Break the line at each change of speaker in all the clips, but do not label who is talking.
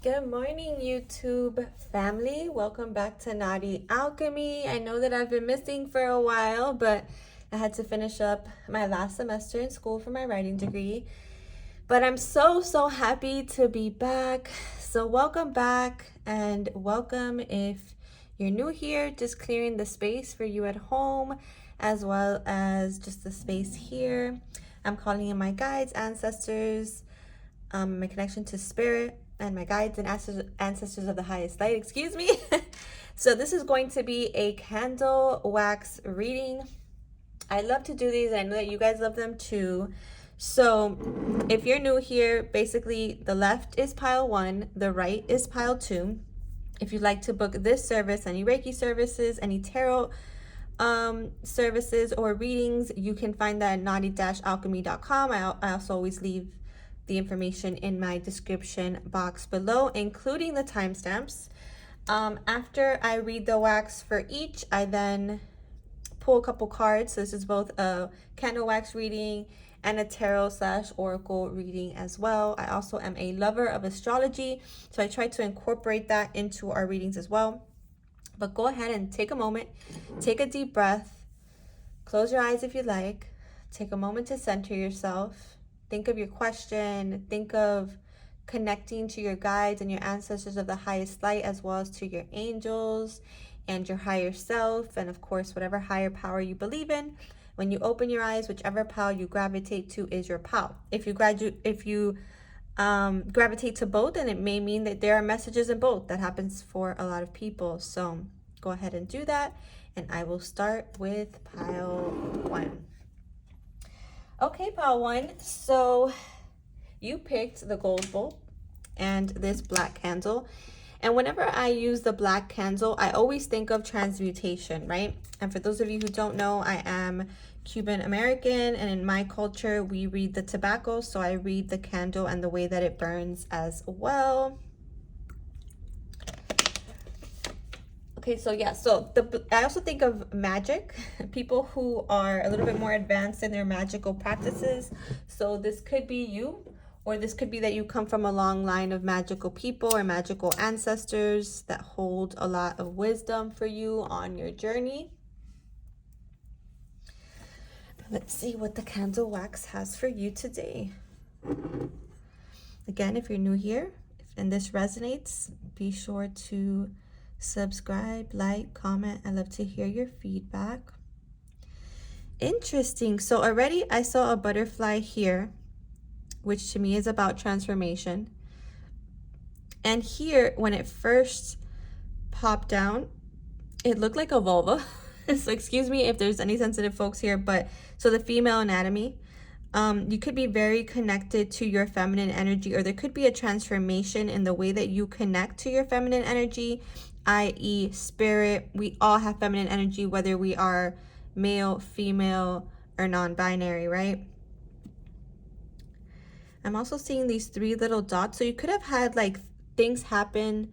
Good morning, YouTube family. Welcome back to Naughty Alchemy. I know that I've been missing for a while, but I had to finish up my last semester in school for my writing degree. But I'm so happy to be back. So welcome back and welcome if you're new here, just clearing the space for you at home as well as just the space here. I'm calling in my guides, ancestors, my connection to spirit, and my guides and ancestors of the highest light, excuse me. So this is going to be a candle wax reading. I love to do these. I know that you guys love them too. So if you're new here, basically the left is pile 1, the right is pile 2. If you'd like to book this service, any Reiki services, any tarot services or readings, you can find that at naughty-alchemy.com. I also always leave the information in my description box below, including the timestamps. After I read the wax for each, I then pull a couple cards. So this is both a candle wax reading and a tarot/oracle reading as well. I also am a lover of astrology, so I try to incorporate that into our readings as well. But go ahead and take a moment, take a deep breath, close your eyes if you like, take a moment to center yourself. Think of your question, think of connecting to your guides and your ancestors of the highest light, as well as to your angels and your higher self, and of course, whatever higher power you believe in. When you open your eyes, whichever power you gravitate to is your power. If you gravitate to both, then it may mean that there are messages in both. That happens for a lot of people. So go ahead and do that. And I will start with pile 1. Okay, pile 1. So you picked the gold bowl and this black candle. And whenever I use the black candle, I always think of transmutation, right? And for those of you who don't know, I am Cuban American, and in my culture, we read the tobacco, so I read the candle and the way that it burns as well. Okay, so yeah, so I also think of magic, people who are a little bit more advanced in their magical practices. So this could be you, or this could be that you come from a long line of magical people or magical ancestors that hold a lot of wisdom for you on your journey. Let's see what the candle wax has for you today. Again, if you're new here and this resonates, be sure to subscribe, like, comment. I love to hear your feedback. Interesting. So already I saw a butterfly here, which to me is about transformation. And here, when it first popped down, it looked like a vulva. So excuse me if there's any sensitive folks here, but so the female anatomy, you could be very connected to your feminine energy, or there could be a transformation in the way that you connect to your feminine energy, i.e. spirit. We all have feminine energy, whether we are male, female, or non-binary, right? I'm also seeing these 3 little dots. So you could have had like things happen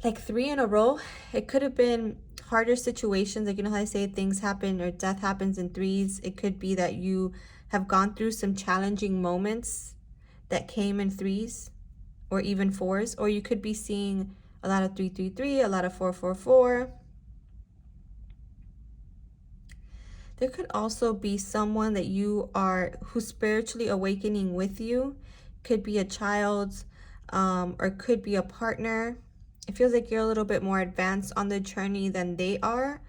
like 3 in a row. It could have been harder situations, like, you know how I say things happen or death happens in 3s. It could be that you have gone through some challenging moments that came in 3s or even 4s, or you could be seeing a lot of 333, a lot of 444. There could also be someone that who's spiritually awakening with you. Could be a child, or could be a partner. It feels like you're a little bit more advanced on the journey than they are,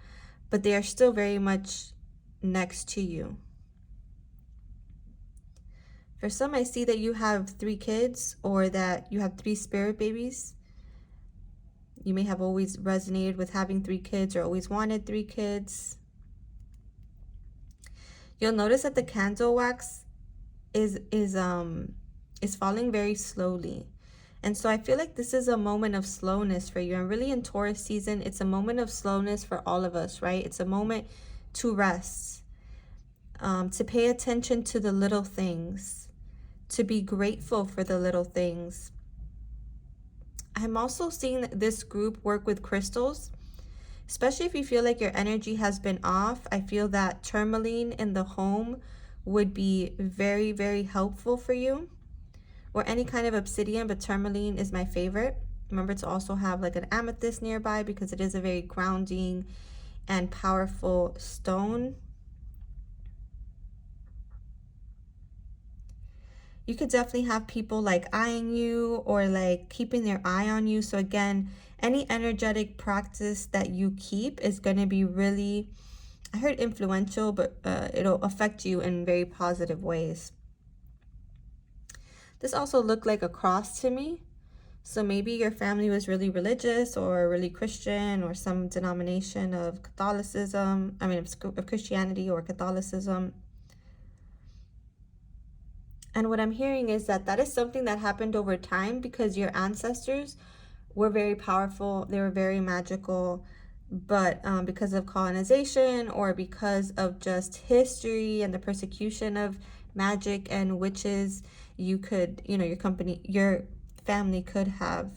but they are still very much next to you. For some, I see that you have 3 kids, or that you have 3 spirit babies. You may have always resonated with having 3 kids or always wanted 3 kids. You'll notice that the candle wax is falling very slowly. And so I feel like this is a moment of slowness for you. And really in Taurus season, it's a moment of slowness for all of us, right? It's a moment to rest, to pay attention to the little things, to be grateful for the little things. I'm also seeing this group work with crystals, especially if you feel like your energy has been off. I feel that tourmaline in the home would be very, very helpful for you. or any kind of obsidian, but tourmaline is my favorite. Remember to also have like an amethyst nearby because it is a very grounding and powerful stone. You could definitely have people like eyeing you or like keeping their eye on you. So again, any energetic practice that you keep is going to be really, I heard influential, but it'll affect you in very positive ways. This also looked like a cross to me. So maybe your family was really religious or really Christian or some denomination of Catholicism, of Christianity or Catholicism. And what I'm hearing is that that is something that happened over time because your ancestors were very powerful, they were very magical, but because of colonization or because of just history and the persecution of magic and witches, you could, your family could have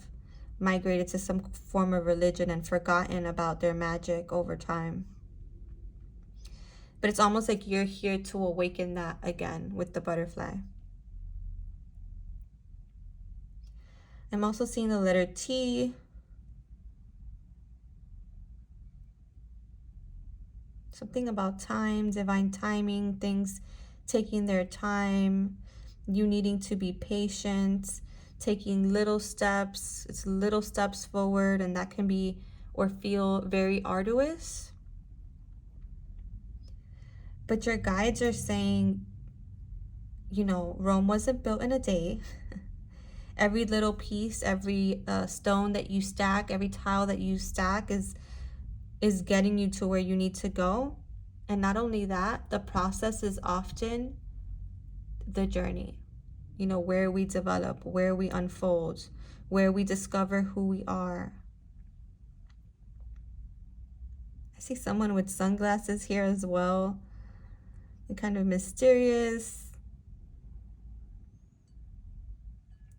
migrated to some form of religion and forgotten about their magic over time. But it's almost like you're here to awaken that again with the butterfly. I'm also seeing the letter T. Something about time, divine timing, things taking their time, you needing to be patient, taking little steps. It's little steps forward, and that can be or feel very arduous. But your guides are saying, Rome wasn't built in a day. Every little piece, every stone that you stack, every tile that you stack is getting you to where you need to go. And not only that, the process is often the journey. Where we develop, where we unfold, where we discover who we are. I see someone with sunglasses here as well. They're kind of mysterious.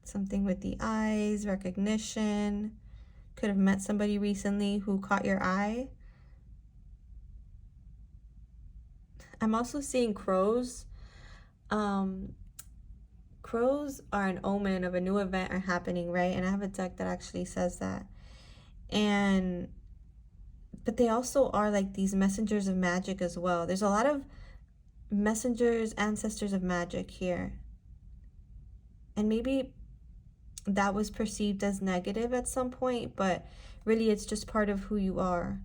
Something with the eyes, recognition. Could have met somebody recently who caught your eye. I'm also seeing crows. Crows are an omen of a new event are happening, right? And I have a deck that actually says that. But they also are like these messengers of magic as well. There's a lot of messengers, ancestors of magic here. And maybe that was perceived as negative at some point, but really it's just part of who you are.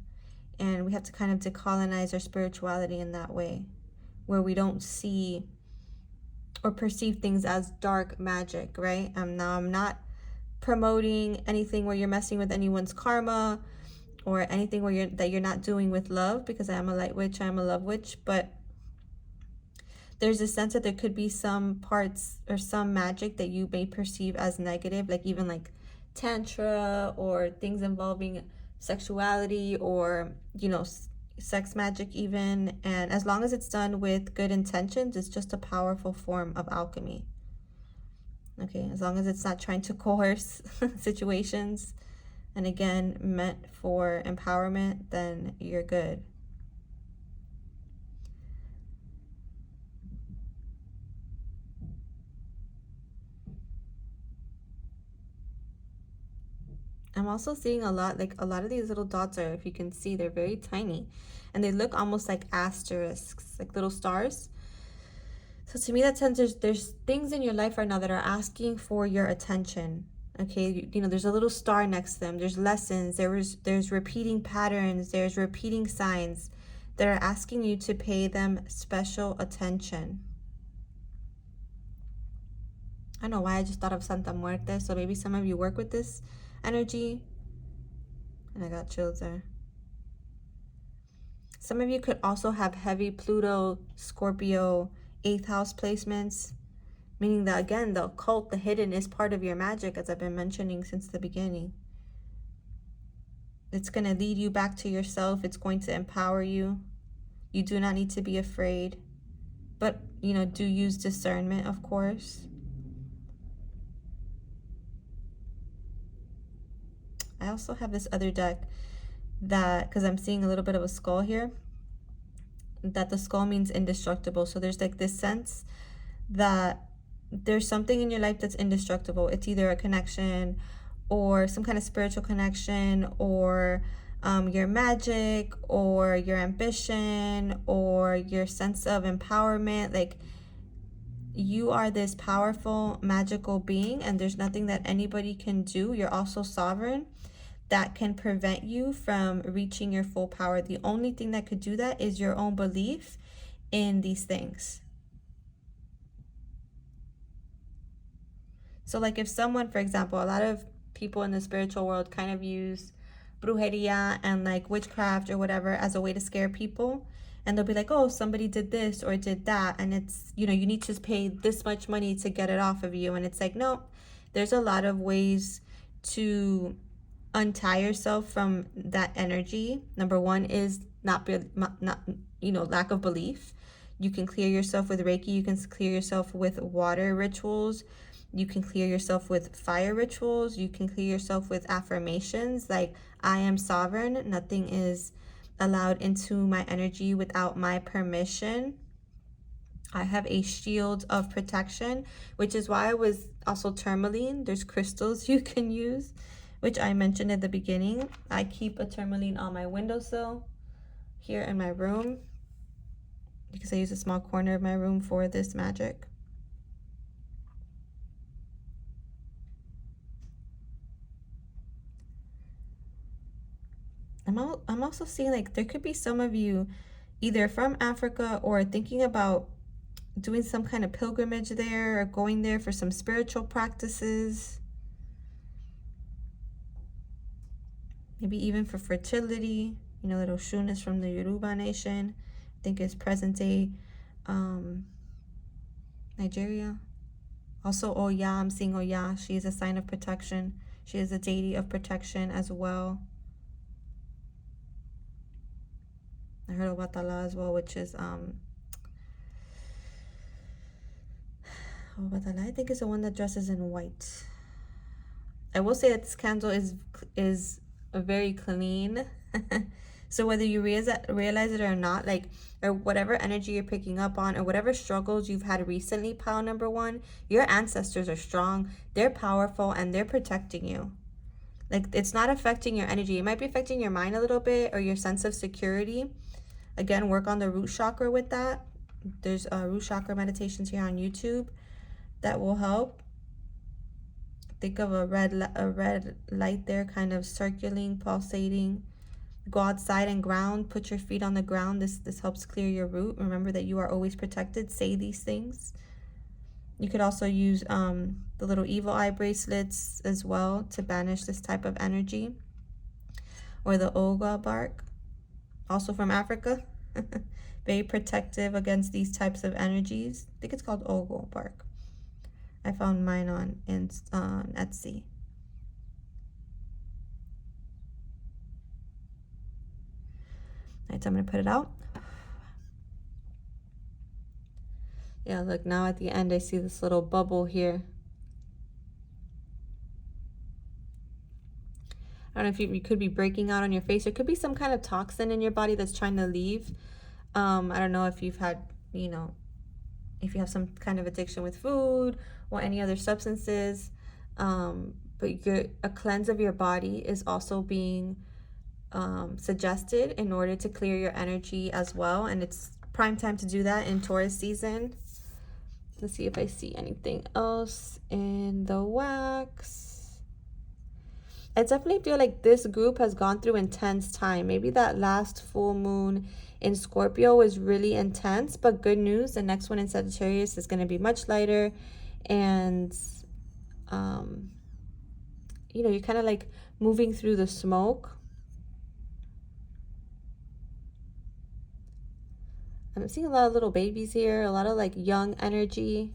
And we have to kind of decolonize our spirituality in that way, where we don't see or perceive things as dark magic, right? I'm not promoting anything where you're messing with anyone's karma or anything where you're not doing with love, because I am a light witch, I am a love witch, but there's a sense that there could be some parts or some magic that you may perceive as negative, like even like tantra or things involving sexuality or, sex magic even. And as long as it's done with good intentions, it's just a powerful form of alchemy. Okay, as long as it's not trying to coerce situations and again, meant for empowerment, then you're good. I'm also seeing a lot of these little dots are, if you can see, they're very tiny and they look almost like asterisks, like little stars. So to me, that sense there's things in your life right now that are asking for your attention. Okay, there's a little star next to them. There's lessons. There's repeating patterns. There's repeating signs that are asking you to pay them special attention. I don't know why I just thought of Santa Muerte. So maybe some of you work with this energy. And I got chills there. Some of you could also have heavy Pluto, Scorpio, 8th house placements, meaning that, again, the occult, the hidden is part of your magic, as I've been mentioning since the beginning. It's going to lead you back to yourself. It's going to empower you. You do not need to be afraid. But, do use discernment, of course. I also have this other deck that, because I'm seeing a little bit of a skull here, that the skull means indestructible. So there's like this sense that there's something in your life that's indestructible. It's either a connection or some kind of spiritual connection, or your magic, or your ambition, or your sense of empowerment. Like, you are this powerful, magical being, and there's nothing that anybody can do. You're also sovereign, that can prevent you from reaching your full power. The only thing that could do that is your own belief in these things. So, like, if someone, for example, a lot of people in the spiritual world kind of use brujeria and like witchcraft or whatever as a way to scare people. And they'll be like, oh, somebody did this or did that. And it's, you need to pay this much money to get it off of you. And it's like, no, there's a lot of ways to untie yourself from that energy. Number one is not lack of belief. You can clear yourself with Reiki. You can clear yourself with water rituals. You can clear yourself with fire rituals. You can clear yourself with affirmations like, I am sovereign. Nothing is allowed into my energy without my permission. I have a shield of protection, which is why I was also tourmaline. There's crystals you can use, which I mentioned at the beginning. I keep a tourmaline on my windowsill here in my room because I use a small corner of my room for this magic. I'm also seeing like there could be some of you either from Africa or thinking about doing some kind of pilgrimage there or going there for some spiritual practices. Maybe even for fertility. Little Shun is from the Yoruba nation. I think it's present day Nigeria. Also Oya, I'm seeing Oya. She is a sign of protection. She is a deity of protection as well. I heard Obatala as well, which is Obatala, I think, is the one that dresses in white. I will say that this candle is very clean. So whether you realize it or not, like, or whatever energy you're picking up on, or whatever struggles you've had recently, pile number one, your ancestors are strong, they're powerful, and they're protecting you. Like, it's not affecting your energy. It might be affecting your mind a little bit or your sense of security. Again, work on the root chakra with that. There's root chakra meditations here on YouTube that will help. Think of a red light there, kind of circulating, pulsating. Go outside and ground. Put your feet on the ground. This helps clear your root. Remember that you are always protected. Say these things. You could also use the little evil eye bracelets as well to banish this type of energy. Or the oga bark, also from Africa. Very protective against these types of energies. I think it's called oga bark. I found mine on Etsy. Alright, so I'm going to put it out. Yeah, look, now at the end I see this little bubble here. I don't know if you could be breaking out on your face. There could be some kind of toxin in your body that's trying to leave. I don't know if you've had, if you have some kind of addiction with food or any other substances. But a cleanse of your body is also being suggested in order to clear your energy as well. And it's prime time to do that in Taurus season. Let's see if I see anything else in the wax. I definitely feel like this group has gone through intense time. Maybe that last full moon in Scorpio was really intense, but good news, the next one in Sagittarius is going to be much lighter. And you're kind of like moving through the smoke. I'm seeing a lot of little babies here, a lot of like young energy.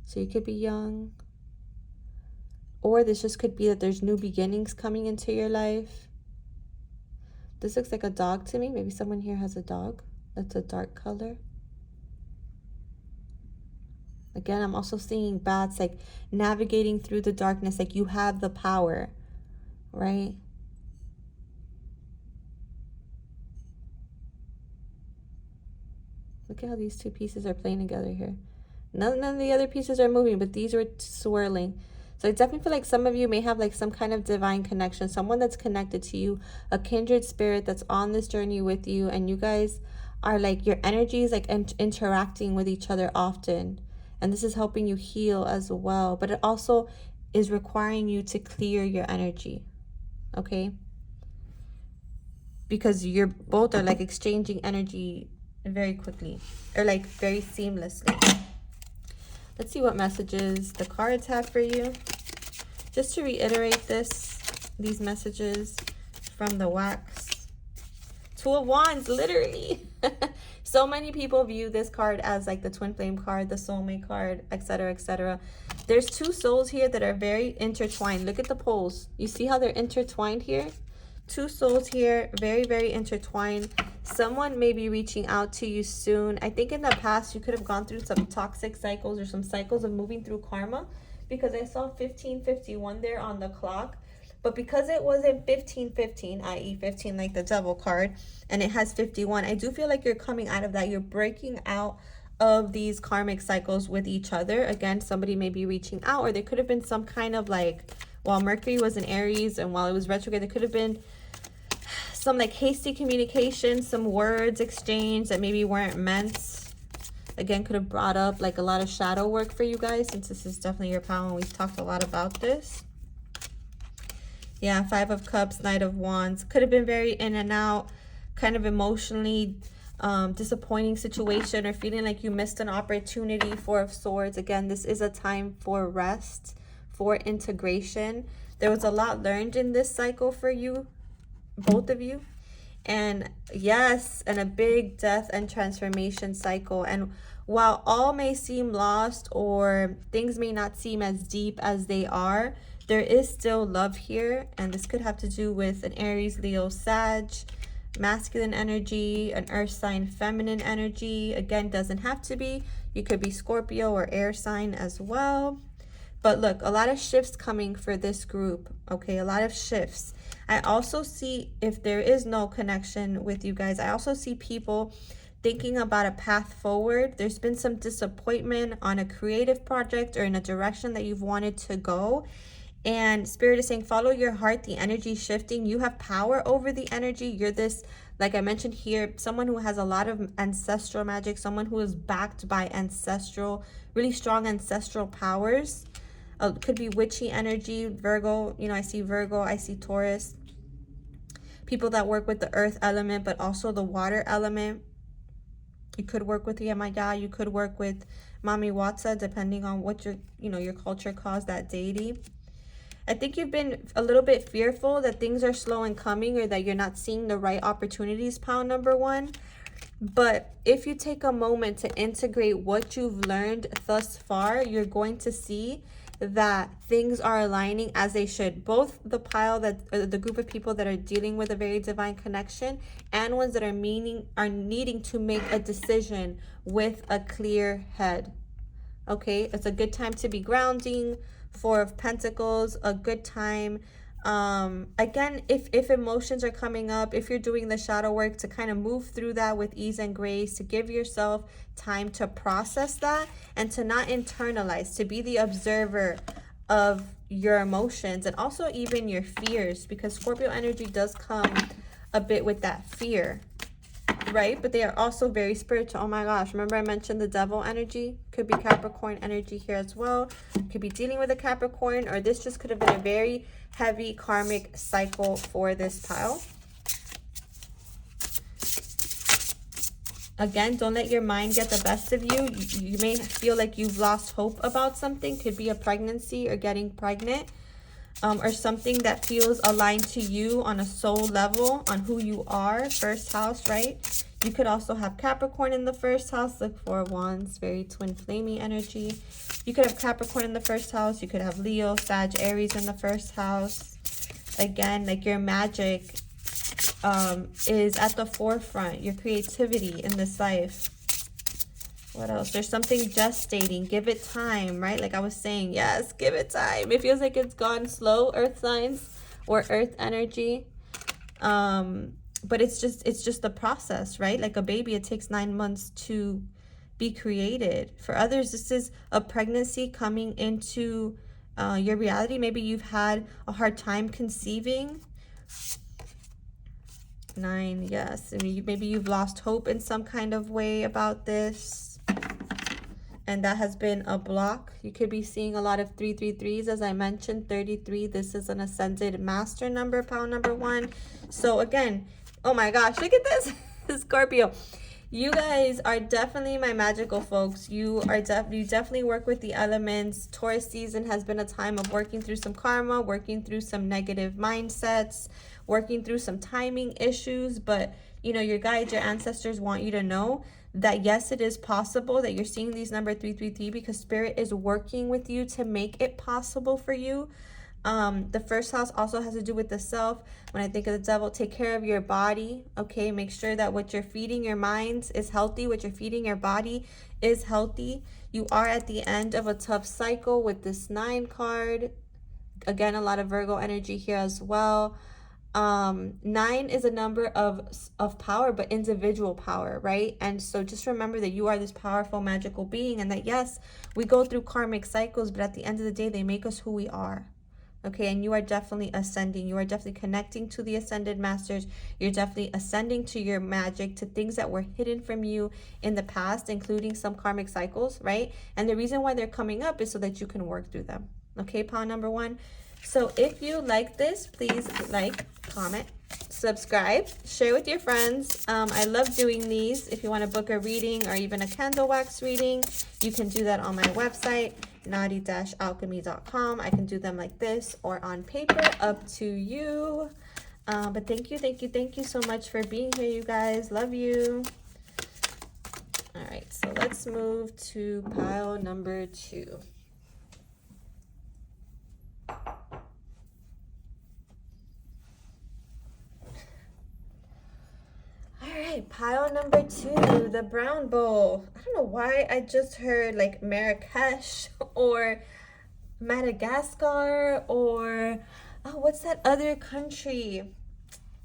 So you could be young. Or this just could be that there's new beginnings coming into your life. This looks like a dog to me. Maybe someone here has a dog. That's a dark color. Again, I'm also seeing bats like navigating through the darkness, like you have the power, right? Look at how these two pieces are playing together here. None of the other pieces are moving, but these were swirling. So I definitely feel like some of you may have like some kind of divine connection, someone that's connected to you, a kindred spirit that's on this journey with you, and you guys are like, your energy is like interacting with each other often. And this is helping you heal as well. But it also is requiring you to clear your energy. Okay? Because you're both are like exchanging energy very quickly, or like very seamlessly. Let's see what messages the cards have for you. Just to reiterate these messages from the wax. Two of Wands, literally. So many people view this card as like the twin flame card, the soulmate card, etc., etc. There's two souls here that are very intertwined. Look at the poles. You see how they're intertwined here? Two souls here, very, very intertwined. Someone may be reaching out to you soon. I think in the past you could have gone through some toxic cycles or some cycles of moving through karma, because I saw 1551 there on the clock. But because it wasn't 1515, i.e. 15 like the devil card, and it has 51, I do feel like you're coming out of that. You're breaking out of these karmic cycles with each other. Again, somebody may be reaching out, or there could have been some kind of like, while Mercury was in Aries and while it was retrograde, there could have been some like hasty communication, some words exchanged that maybe weren't meant. Again, could have brought up like a lot of shadow work for you guys, since this is definitely your power and we've talked a lot about this. Yeah, Five of Cups, Knight of Wands. Could have been very in and out, kind of emotionally disappointing situation, or feeling like you missed an opportunity. Four of Swords. Again, this is a time for rest, for integration. There was a lot learned in this cycle for you, both of you. And yes, and a big death and transformation cycle. And while all may seem lost, or things may not seem as deep as they are, there is still love here. And this could have to do with an Aries, Leo, Sag, masculine energy, an earth sign, feminine energy. Again, doesn't have to be. You could be Scorpio or air sign as well. But look, a lot of shifts coming for this group, okay? A lot of shifts. I also see, if there is no connection with you guys, I also see people thinking about a path forward. There's been some disappointment on a creative project or in a direction that you've wanted to go. And Spirit is saying, follow your heart. The energy is shifting. You have power over the energy. You're this, like I mentioned here, someone who has a lot of ancestral magic, someone who is backed by ancestral, really strong ancestral powers. Could be witchy energy, Virgo. You know, I see Virgo, I see Taurus. People that work with the earth element, but also the water element. You could work with Yamaya. You could work with Mami Watsa, depending on what your culture calls that deity. I think you've been a little bit fearful that things are slow in coming, or that you're not seeing the right opportunities, pile number one. But if you take a moment to integrate what you've learned thus far, you're going to see that things are aligning as they should. Both the pile the group of people that are dealing with a very divine connection, and ones that are needing to make a decision with a clear head. Okay, it's a good time to be grounding. Four of Pentacles, a good time. Again, if emotions are coming up, if you're doing the shadow work, to kind of move through that with ease and grace, to give yourself time to process that, and to not internalize, to be the observer of your emotions, and also even your fears, because Scorpio energy does come a bit with that fear, right? But they are also very spiritual. Oh my gosh, remember I mentioned the devil energy? Could be Capricorn energy here as well. Could be dealing with a Capricorn, or this just could have been a very heavy karmic cycle for this pile. Again, don't let your mind get the best of you. You may feel like you've lost hope about something. Could be a pregnancy or getting pregnant. Or something that feels aligned to you on a soul level, on who you are. First house, right? You could also have Capricorn in the first house. Look, Four of Wands, very twin flamey energy. You could have Capricorn in the first house. You could have Leo, Sag, Aries in the first house. Again, like your magic is at the forefront. Your creativity in this life. What else? There's something gestating. Give it time, right? Like I was saying, yes, give it time. It feels like it's gone slow, earth signs or earth energy. But it's just the process, right? Like a baby, it takes 9 months to be created. For others, this is a pregnancy coming into your reality. Maybe you've had a hard time conceiving. 9, yes. I mean, maybe you've lost hope in some kind of way about this, and that has been a block. You could be seeing a lot of 333s. As I mentioned, 33, this is an ascended master number, pile number 1. So again, oh my gosh, look at this. Scorpio, you guys are definitely my magical folks. You definitely work with the elements. Taurus season has been a time of working through some karma, working through some negative mindsets, working through some timing issues. But you know, your guides, your ancestors want you to know that yes, it is possible, that you're seeing these number 333 because spirit is working with you to make it possible for you. The first house also has to do with the self. When I think of the devil, take care of your body. Okay, make sure that what you're feeding your minds is healthy, what you're feeding your body is healthy. You are at the end of a tough cycle with this 9 card. Again, a lot of Virgo energy here as well. 9 is a number of power, but individual power, right? And so just remember that you are this powerful magical being, and that yes, we go through karmic cycles, but at the end of the day, they make us who we are. Okay, and you are definitely ascending. You are definitely connecting to the ascended masters. You're definitely ascending to your magic, to things that were hidden from you in the past, including some karmic cycles, right? And the reason why they're coming up is so that you can work through them. Okay, pile number 1. So if you like this, please like, comment, subscribe, share with your friends. I love doing these. If you want to book a reading or even a candle wax reading, you can do that on my website, naughty-alchemy.com. I can do them like this or on paper, up to you. But thank you so much for being here, you guys. Love you. All right, so let's move to pile number 2. Pile number 2, the brown bowl. I don't know why I just heard like Marrakesh or Madagascar or what's that other country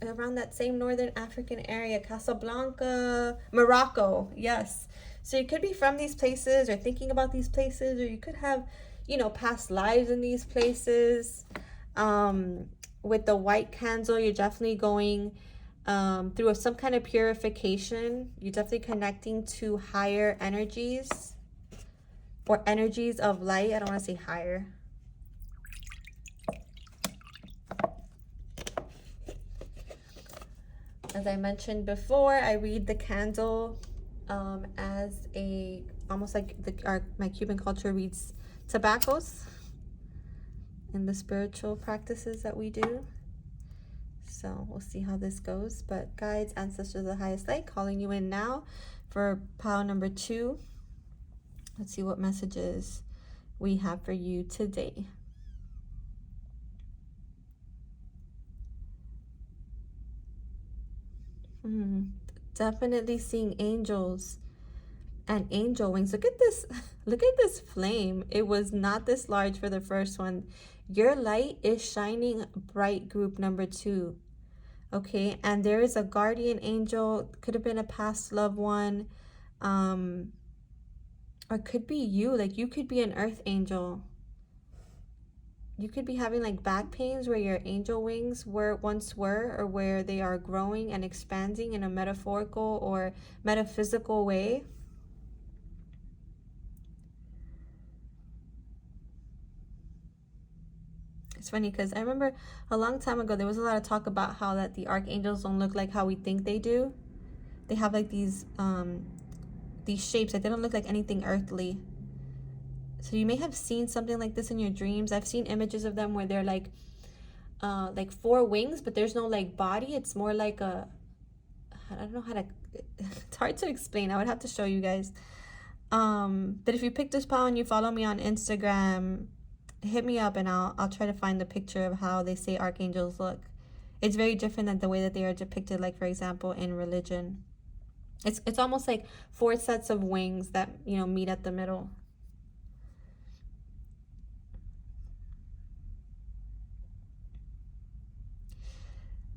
around that same northern African area? Casablanca, Morocco. Yes. So you could be from these places or thinking about these places, or you could have, you know, past lives in these places. With the white candle, you're definitely going through some kind of purification. You're definitely connecting to higher energies or energies of light. I don't want to say higher. As I mentioned before, I read the candle as a, almost like my Cuban culture reads tobaccos in the spiritual practices that we do. So we'll see how this goes. But guides, ancestors of the highest light, calling you in now for pile number 2. Let's see what messages we have for you today. Definitely seeing angels and angel wings. Look at this. Look at this flame. It was not this large for the first one. Your light is shining bright, group number 2. Okay, and there is a guardian angel. Could have been a past loved one, or could be you. Like, you could be an earth angel. You could be having like back pains where your angel wings once were, or where they are growing and expanding in a metaphorical or metaphysical way. It's funny because I remember a long time ago there was a lot of talk about how that the archangels don't look like how we think they do. They have like these shapes that they don't look like anything earthly. So you may have seen something like this in your dreams. I've seen images of them where they're like 4 wings, but there's no like body. It's more like a, I don't know how to, it's hard to explain. I would have to show you guys. But if you pick this pile and you follow me on Instagram, hit me up and I'll try to find the picture of how they say archangels look. It's very different than the way that they are depicted, like for example in religion. It's almost like 4 sets of wings that, you know, meet at the middle.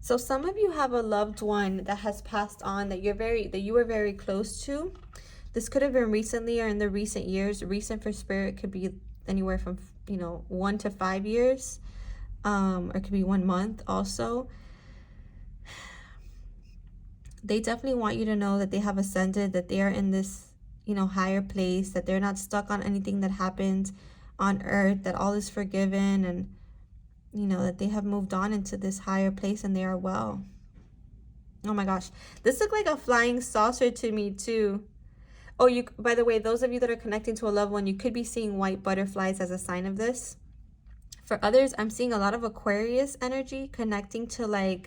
So some of you have a loved one that has passed on that you were very close to. This could have been recently or in the recent years. Recent for spirit could be anywhere from, 1 to 5 years, or it could be 1 month also. They definitely want you to know that they have ascended, that they are in this, higher place, that they're not stuck on anything that happened on earth, that all is forgiven, and, that they have moved on into this higher place and they are well. Oh my gosh. This looked like a flying saucer to me too. Oh, by the way, those of you that are connecting to a loved one, you could be seeing white butterflies as a sign of this. For others, I'm seeing a lot of Aquarius energy connecting to I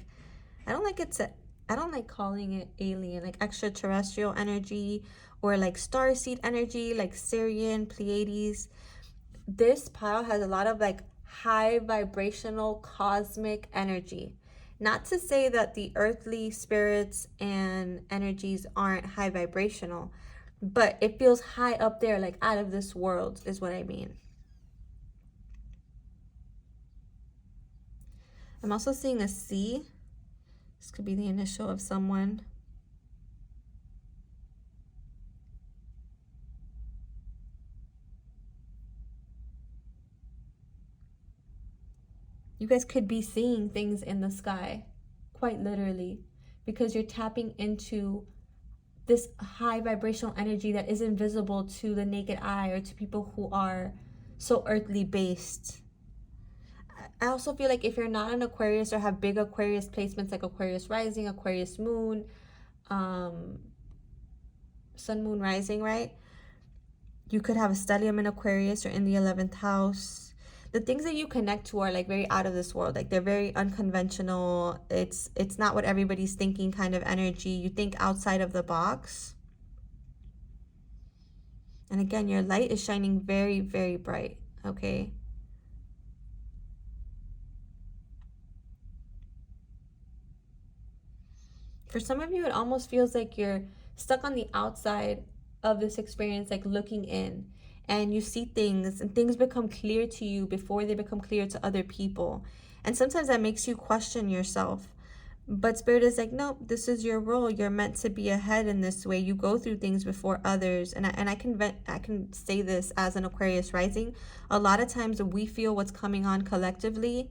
don't like calling it alien, like extraterrestrial energy, or like starseed energy, like Sirian, Pleiades. This pile has a lot of high vibrational cosmic energy. Not to say that the earthly spirits and energies aren't high vibrational, but it feels high up there, like out of this world is what I mean. I'm also seeing a C. This could be the initial of someone. You guys could be seeing things in the sky, quite literally, because you're tapping into this high vibrational energy that is invisible to the naked eye or to people who are so earthly based. I also feel like if you're not an Aquarius or have big Aquarius placements like Aquarius rising, Aquarius moon, sun, moon, rising, right? You could have a stellium in Aquarius or in the 11th house. The things that you connect to are very out of this world. They're very unconventional. It's not what everybody's thinking kind of energy. You think outside of the box. And again, your light is shining very, very bright, okay? For some of you, it almost feels like you're stuck on the outside of this experience, looking in, and you see things and things become clear to you before they become clear to other people. And sometimes that makes you question yourself. But Spirit is like, nope, this is your role. You're meant to be ahead in this way. You go through things before others. And I can say this as an Aquarius rising. A lot of times we feel what's coming on collectively,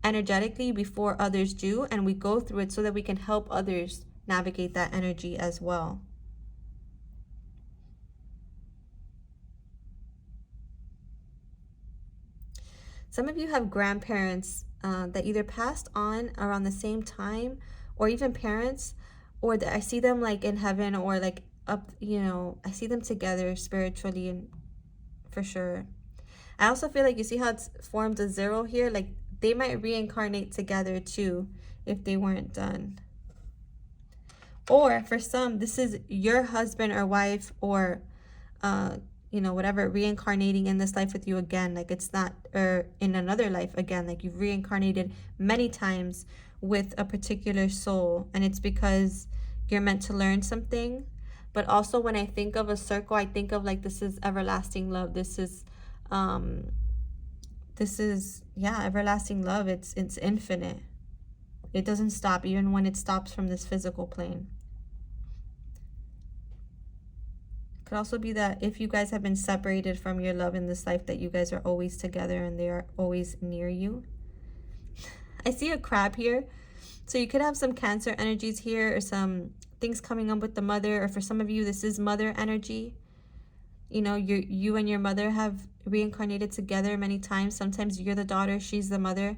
energetically, before others do. And we go through it so that we can help others navigate that energy as well. Some of you have grandparents that either passed on around the same time, or even parents, or I see them in heaven, or up, I see them together spiritually, and for sure. I also feel like you see how it's formed a 0 here, they might reincarnate together too if they weren't done. Or for some, this is your husband or wife, or whatever, reincarnating in this life with you again. It's not, or in another life again, you've reincarnated many times with a particular soul, and it's because you're meant to learn something. But also, when I think of a circle, I think of this is everlasting love. This is everlasting love. It's infinite. It doesn't stop, even when it stops from this physical plane. Could also be that if you guys have been separated from your love in this life, that you guys are always together and they are always near you. I see a crab here. So you could have some Cancer energies here, or some things coming up with the mother, or for some of you, this is mother energy. You and your mother have reincarnated together many times. Sometimes you're the daughter, she's the mother.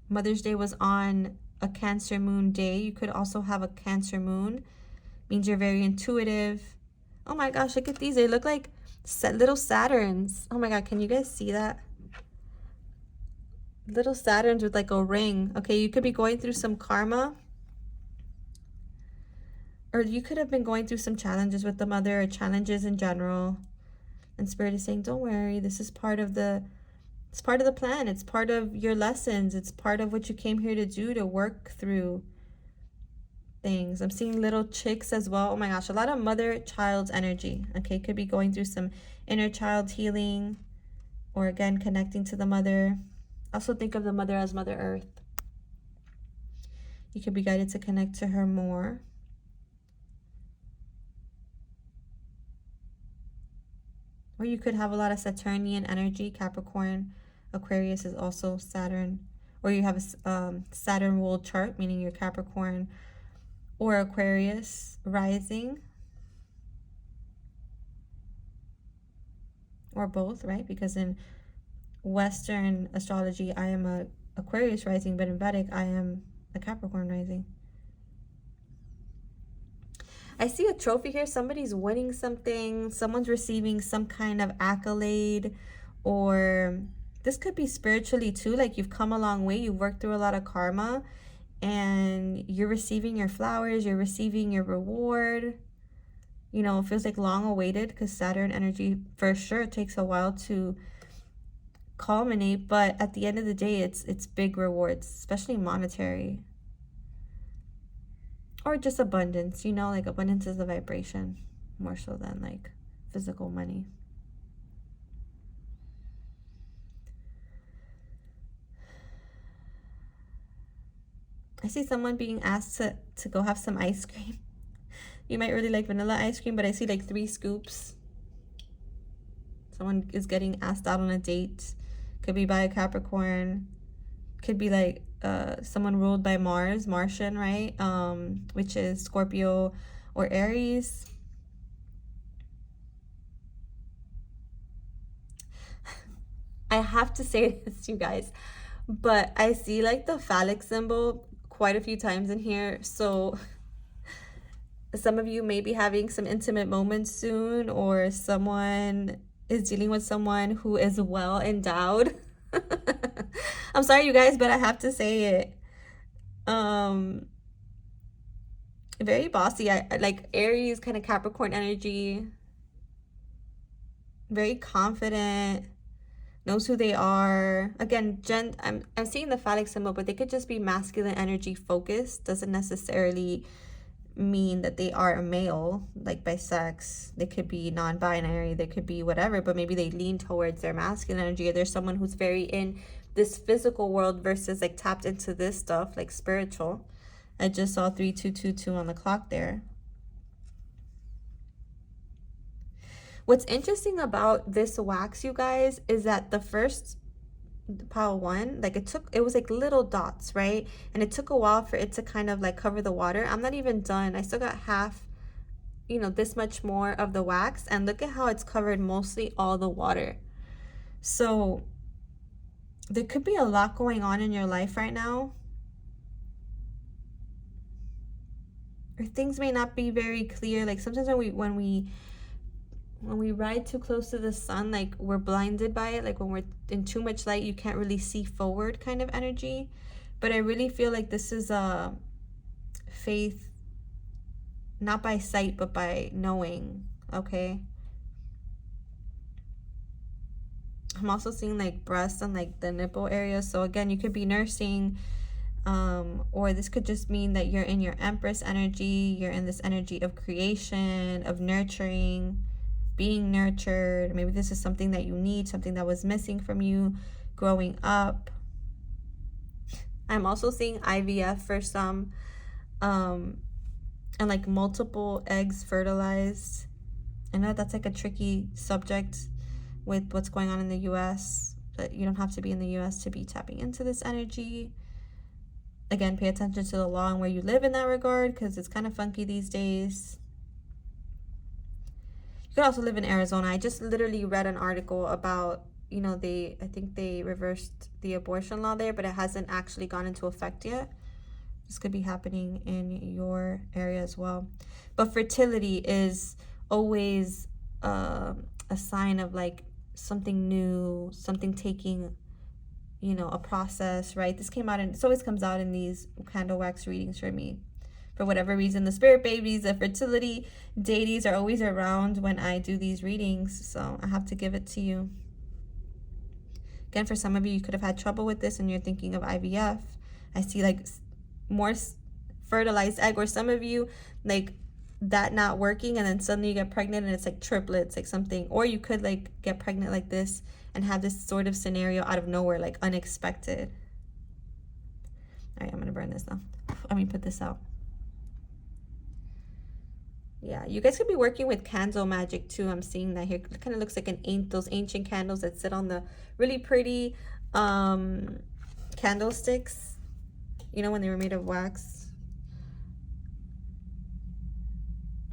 Mother's Day was on a Cancer moon day. You could also have a Cancer moon. Means you're very intuitive. Oh my gosh, look at these. They look like little Saturns. Oh my god, can you guys see that? Little Saturns with a ring. Okay, you could be going through some karma. Or you could have been going through some challenges with the mother, or challenges in general. And Spirit is saying, don't worry, this is part of the plan. It's part of your lessons. It's part of what you came here to do, to work through things. I'm seeing little chicks as well. Oh my gosh, a lot of mother-child energy. Okay, could be going through some inner child healing, or again, connecting to the mother. Also think of the mother as Mother Earth. You could be guided to connect to her more. Or you could have a lot of Saturnian energy. Capricorn, Aquarius is also Saturn. Or you have a Saturn ruled chart, meaning you're Capricorn or Aquarius rising. Or both, right? Because in Western astrology, I am a Aquarius rising, but in Vedic, I am a Capricorn rising. I see a trophy here. Somebody's winning something. Someone's receiving some kind of accolade, or this could be spiritually too. Like you've come a long way. You've worked through a lot of karma and you're receiving your flowers. You're receiving your reward. You know, it feels like long awaited because Saturn energy for sure takes a while to culminate. But at the end of the day, it's big rewards, especially monetary. Or just abundance, you know, like abundance is a vibration more so than like physical money. I see someone being asked to go have some ice cream. You might really like vanilla ice cream, but I see like 3 scoops. Someone is getting asked out on a date. Could be by a Capricorn. Could be like someone ruled by Mars, Martian, right? Which is Scorpio or Aries. I have to say this, you guys, but I see like the phallic symbol quite a few times in here. So some of you may be having some intimate moments soon, or someone is dealing with someone who is well endowed. I'm sorry, you guys, but I have to say it. Very bossy. I like Aries, kind of Capricorn energy. Very confident, knows who they are. Again, I'm seeing the phallic symbol, but they could just be masculine energy focused. Doesn't necessarily mean that they are a male, like by sex. They could be non-binary, they could be whatever, but maybe they lean towards their masculine energy, or there's someone who's very in this physical world versus like tapped into this stuff, like spiritual. I just saw 3222 on the clock there. What's interesting about this wax, you guys, is that the first pile 1, like it was like little dots, right? And it took a while for it to kind of like cover the water. I'm not even done. I still got half, you know, this much more of the wax, and look at how it's covered mostly all the water. So there could be a lot going on in your life right now, or things may not be very clear. Like sometimes when we ride too close to the sun, like we're blinded by it. Like when we're in too much light, you can't really see forward kind of energy. But I really feel like this is a faith, not by sight, but by knowing, okay? I'm also seeing like breasts and like the nipple area. So again, you could be nursing, or this could just mean that you're in your Empress energy. You're in this energy of creation, of nurturing, being nurtured. Maybe this is something that you need, something that was missing from you growing up. I'm also seeing IVF for some, and like multiple eggs fertilized. I know that's like a tricky subject with what's going on in the US, but you don't have to be in the US to be tapping into this energy. Again, pay attention to the law and where you live in that regard, because it's kind of funky these days. You could also live in Arizona. I just literally read an article about, you know, I think they reversed the abortion law there, but it hasn't actually gone into effect yet. This could be happening in your area as well. But fertility is always a sign of like something new, something taking, you know, a process, right? This came out, and it always comes out in these candle wax readings for me. For whatever reason, the spirit babies, the fertility deities are always around when I do these readings, so I have to give it to you. Again, for some of you, you could have had trouble with this and you're thinking of IVF. I see like more fertilized egg, or some of you like that not working and then suddenly you get pregnant and it's like triplets, like something. Or you could like get pregnant like this and have this sort of scenario out of nowhere, like unexpected. right, I'm gonna burn this now. Let me put this out. Yeah, you guys could be working with candle magic too. I'm seeing that here. It kind of looks like those ancient candles that sit on the really pretty candlesticks. You know, when they were made of wax.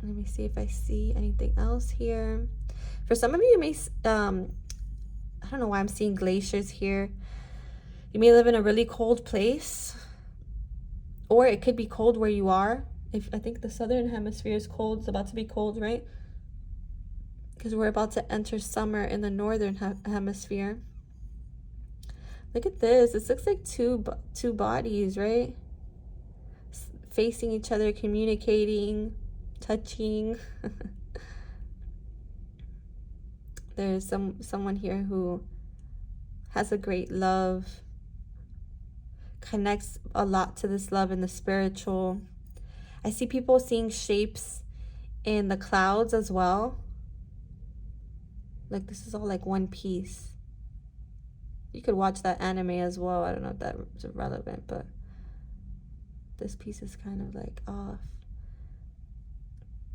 Let me see if I see anything else here. For some of you, you may, I don't know why I'm seeing glaciers here. You may live in a really cold place, or it could be cold where you are. I think the southern hemisphere is cold. It's about to be cold, right? Because we're about to enter summer in the northern hemisphere. Look at this. This looks like two bodies, right? Facing each other, communicating, touching. There's someone here who has a great love, connects a lot to this love in the spiritual. I see people seeing shapes in the clouds as well. Like this is all like one piece. You could watch that anime as well. I don't know if that's relevant, but this piece is kind of like off.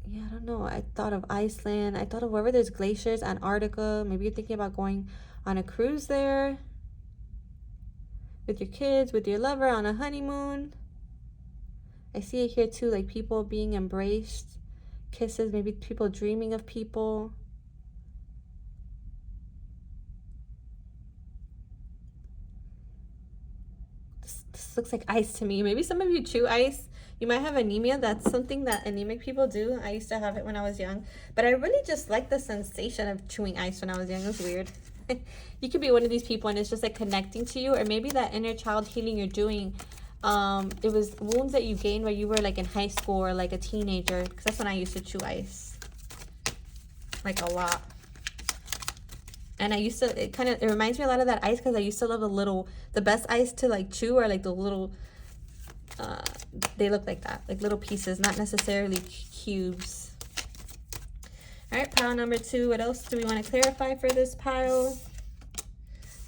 Yeah, I don't know. I thought of Iceland. I thought of wherever there's glaciers, Antarctica. Maybe you're thinking about going on a cruise there with your kids, with your lover, on a honeymoon. I see it here too, like people being embraced, kisses, maybe people dreaming of people. This looks like ice to me. Maybe some of you chew ice. You might have anemia. That's something that anemic people do. I used to have it when I was young. But I really just like the sensation of chewing ice when I was young. It was weird. You could be one of these people and it's just like connecting to you. Or maybe that inner child healing you're doing, it was wounds that you gained while you were like in high school or like a teenager, because that's when I used to chew ice like a lot. And I used to, it reminds me a lot of that ice because I used to love the best ice to like chew are like the little, they look like that, like little pieces, not necessarily cubes. All right, pile number 2. What else do we want to clarify for this pile?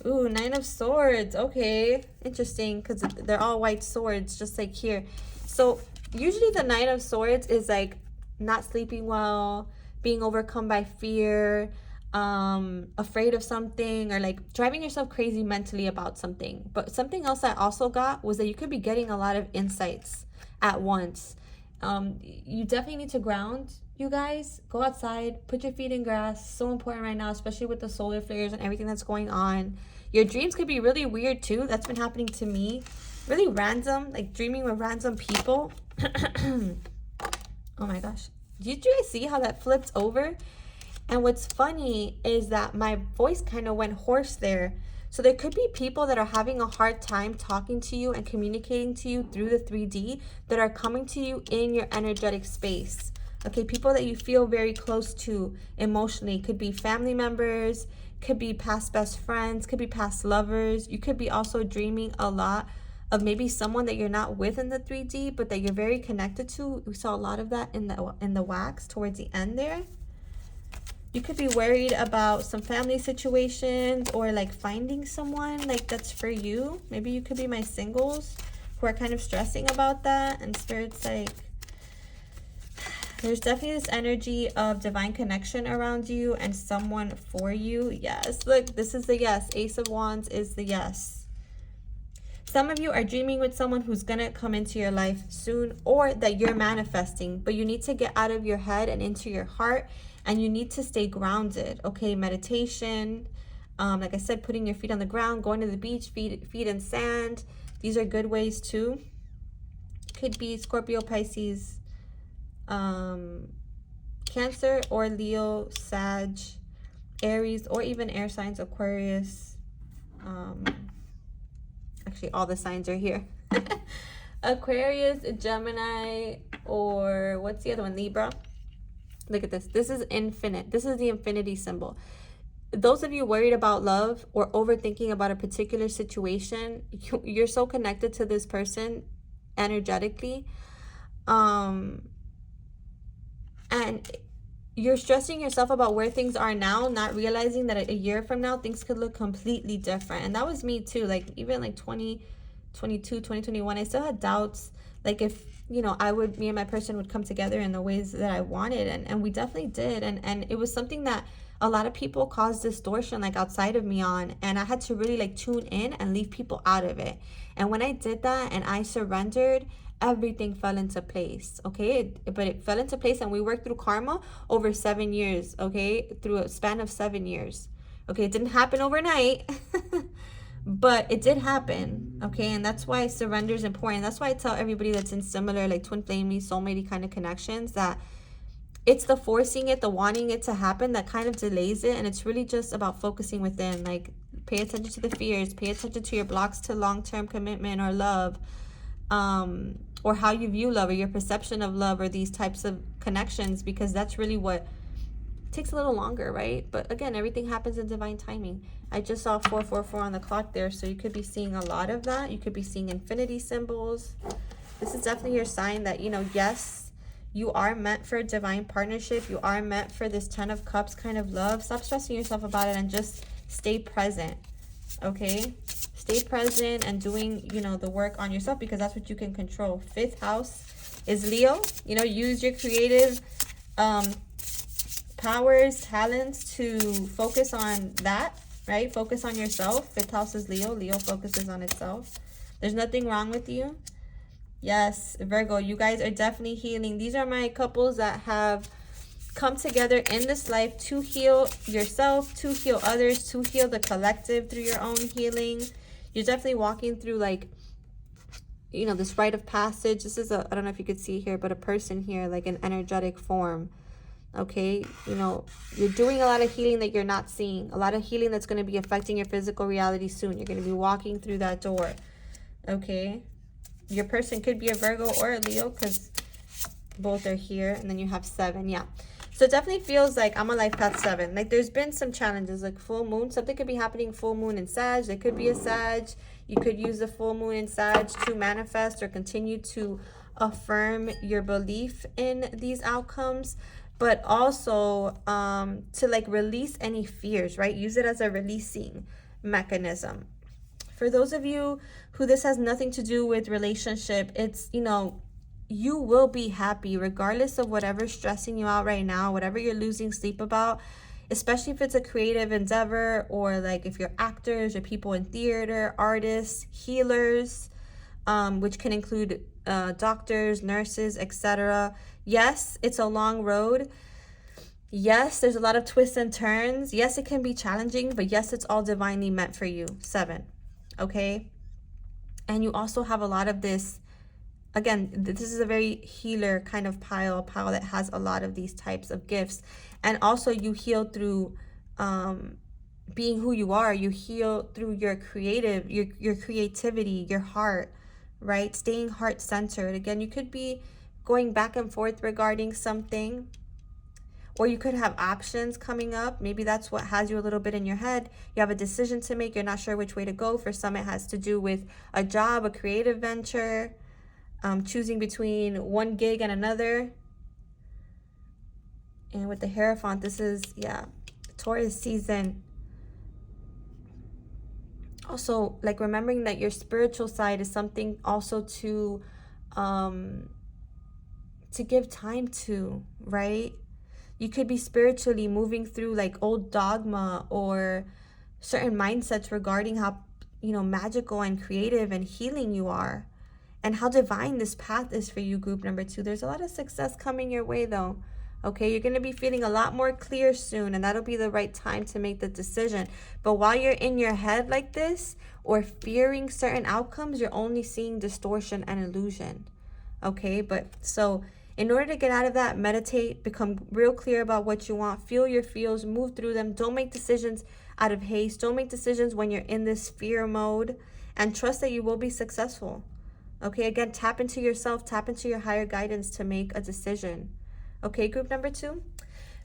Ooh, 9 of Swords. Okay, interesting, because they're all white swords, just like here. So usually the 9 of Swords is like not sleeping well, being overcome by fear, afraid of something, or like driving yourself crazy mentally about something. But something else I also got was that you could be getting a lot of insights at once. You definitely need to ground, you guys. Go outside, put your feet in grass. So important right now, especially with the solar flares and everything that's going on. Your dreams could be really weird too. That's been happening to me. Really random, like dreaming with random people. Oh my gosh. Did you guys see how that flipped over? And what's funny is that my voice kind of went hoarse there. So there could be people that are having a hard time talking to you and communicating to you through the 3D that are coming to you in your energetic space. Okay, people that you feel very close to emotionally. Could be family members, could be past best friends, could be past lovers. You could be also dreaming a lot of maybe someone that you're not with in the 3D, but that you're very connected to. We saw a lot of that in the wax towards the end there. You could be worried about some family situations or like finding someone like that's for you. Maybe you could be my singles who are kind of stressing about that. And Spirit's like, there's definitely this energy of divine connection around you and someone for you. Yes, look, this is the yes. Ace of Wands is the yes. Some of you are dreaming with someone who's going to come into your life soon, or that you're manifesting, but you need to get out of your head and into your heart, and you need to stay grounded. Okay, meditation, like I said, putting your feet on the ground, going to the beach, feet in sand. These are good ways too. Could be Scorpio, Pisces, Cancer, or Leo, Sag, Aries, or even air signs, Aquarius. Actually, all the signs are here. Aquarius, Gemini, or what's the other one? Libra. Look at this. This is infinite. This is the infinity symbol. Those of you worried about love or overthinking about a particular situation, you're so connected to this person energetically. And you're stressing yourself about where things are now, not realizing that a year from now, things could look completely different. And that was me too. Like even like 20, 2021, I still had doubts, like if, me and my person would come together in the ways that I wanted, and we definitely did, and it was something that a lot of people caused distortion like outside of me on, and I had to really like tune in and leave people out of it. And when I did that and I surrendered, everything fell into place. Okay, but it fell into place, and we worked through karma over 7 years. Okay, through a span of 7 years. Okay, it didn't happen overnight. But it did happen, okay? And that's why surrender is important. That's why I tell everybody that's in similar, like twin flamey, soulmate kind of connections, that it's the forcing it, the wanting it to happen that kind of delays it. And it's really just about focusing within. Like, pay attention to the fears, pay attention to your blocks to long-term commitment or love, or how you view love, or your perception of love, or these types of connections, because that's really what takes a little longer, right? But again, everything happens in divine timing. I just saw 444 on the clock there, so you could be seeing a lot of that. You could be seeing infinity symbols. This is definitely your sign that, yes, you are meant for a divine partnership. You are meant for this 10 of Cups kind of love. Stop stressing yourself about it and just stay present, okay? Stay present and doing, the work on yourself, because that's what you can control. 5th house is Leo. Use your creative powers, talents to focus on that, right? Focus on yourself. 5th house is Leo. Leo focuses on itself. There's nothing wrong with you. Yes, Virgo, you guys are definitely healing. These are my couples that have come together in this life to heal yourself, to heal others, to heal the collective through your own healing. You're definitely walking through, like, this rite of passage. This is I don't know if you could see here, but a person here, like an energetic form. Okay, you're doing a lot of healing that you're not seeing. A lot of healing that's going to be affecting your physical reality soon. You're going to be walking through that door. Okay, your person could be a Virgo or a Leo, because both are here. And then you have 7. Yeah, so it definitely feels like I'm a life path 7. Like, there's been some challenges, like full moon. Something could be happening full moon in Sag. There could be a Sag. You could use the full moon in Sag to manifest or continue to affirm your belief in these outcomes, but also to like release any fears, right? Use it as a releasing mechanism. For those of you who this has nothing to do with relationship, it's, you will be happy regardless of whatever's stressing you out right now, whatever you're losing sleep about, especially if it's a creative endeavor, or like if you're actors or people in theater, artists, healers, which can include doctors, nurses, etc. Yes, it's a long road. Yes, there's a lot of twists and turns. Yes, it can be challenging, but yes, it's all divinely meant for you. 7, okay? And you also have a lot of this. Again, this is a very healer kind of pile that has a lot of these types of gifts. And also you heal through being who you are. You heal through your creativity, your heart, right? Staying heart-centered. Again, you could be going back and forth regarding something, or you could have options coming up. Maybe that's what has you a little bit in your head. You have a decision to make. You're not sure which way to go. For some, it has to do with a job, a creative venture, choosing between one gig and another. And with the Hierophant, this is, Taurus season. Also, like, remembering that your spiritual side is something also to give time to, right? You could be spiritually moving through like old dogma or certain mindsets regarding how, magical and creative and healing you are, and how divine this path is for you, group number 2. There's a lot of success coming your way, though. Okay, you're going to be feeling a lot more clear soon, and that'll be the right time to make the decision. But while you're in your head like this, or fearing certain outcomes, you're only seeing distortion and illusion. Okay, but so in order to get out of that, meditate, become real clear about what you want, feel your feels, move through them. Don't make decisions out of haste. Don't make decisions when you're in this fear mode, and trust that you will be successful. Okay, again, tap into yourself, tap into your higher guidance to make a decision. Okay, group number 2.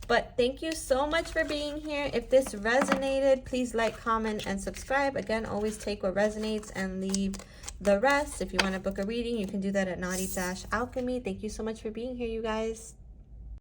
But thank you so much for being here. If this resonated, please like, comment, and subscribe. Again, always take what resonates and leave the rest. If you want to book a reading, you can do that at Naughty-Alchemy. Thank you so much for being here, you guys.